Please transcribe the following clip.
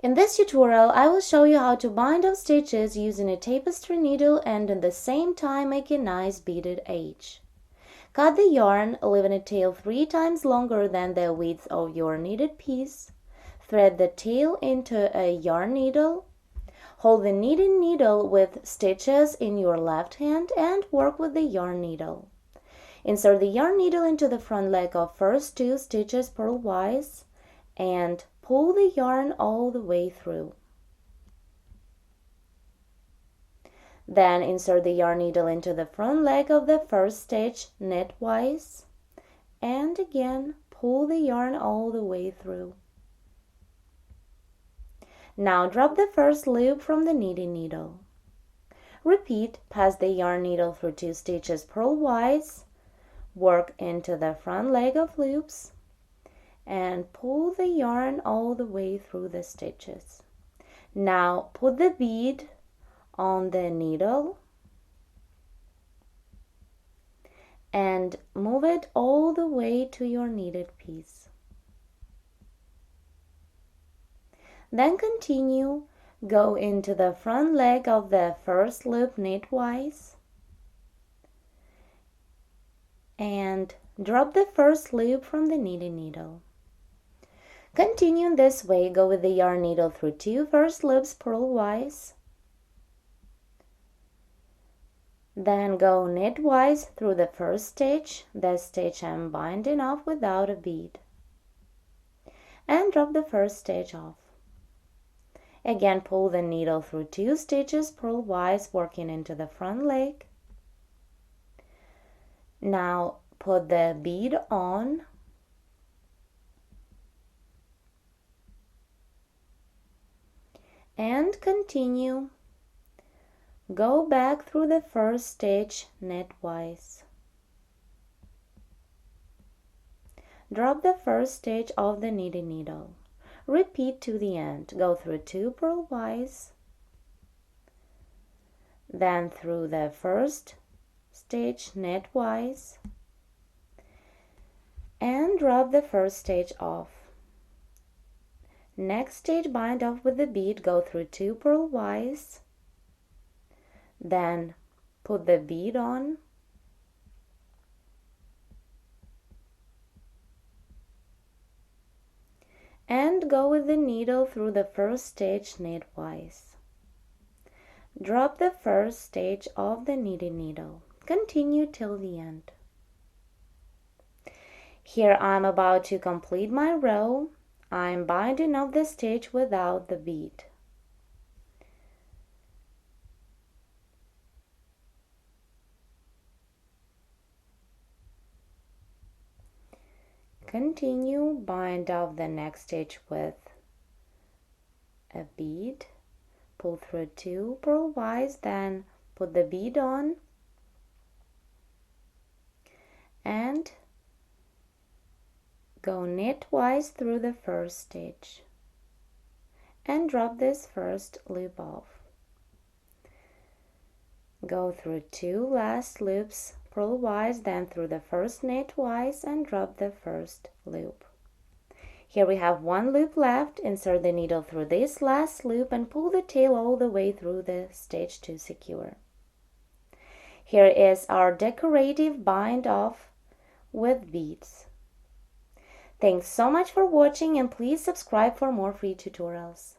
In this tutorial, I will show you how to bind off stitches using a tapestry needle and at the same time make a nice beaded edge. Cut the yarn, leaving a tail 3 times longer than the width of your knitted piece. Thread the tail into a yarn needle. Hold the knitting needle with stitches in your left hand and work with the yarn needle. Insert the yarn needle into the front leg of first 2 stitches purlwise and pull the yarn all the way through. Then insert the yarn needle into the front leg of the first stitch knitwise and again pull the yarn all the way through. Now drop the first loop from the knitting needle. Repeat, pass the yarn needle through 2 stitches purlwise, work into the front leg of loops, and pull the yarn all the way through the stitches. Now put the bead on the needle and move it all the way to your knitted piece. Then continue, go into the front leg of the first loop knitwise and drop the first loop from the knitting needle. Continue in this way, go with the yarn needle through 2 first loops purlwise, then go knitwise through the first stitch, the stitch I'm binding off without a bead, and drop the first stitch off. Again, pull the needle through 2 stitches purlwise, working into the front leg. Now put the bead on and continue. Go back through the first stitch knitwise. Drop the first stitch of the knitting needle. Repeat to the end. Go through 2 purlwise, then through the first stitch knitwise, and drop the first stitch off. Next stitch, bind off with the bead, go through 2 purlwise, then put the bead on, and go with the needle through the first stitch knitwise. Drop the first stitch of the knitting needle. Continue till the end. Here I'm about to complete my row. I'm binding up the stitch without the bead. Continue, bind off the next stitch with a bead, pull through 2 purlwise, then put the bead on and go knitwise through the first stitch and drop this first loop off. Go through 2 last loops purlwise, then through the first knitwise and drop the first loop. Here we have 1 loop left. Insert the needle through this last loop and pull the tail all the way through the stitch to secure. Here is our decorative bind off with beads. Thanks so much for watching, and please subscribe for more free tutorials.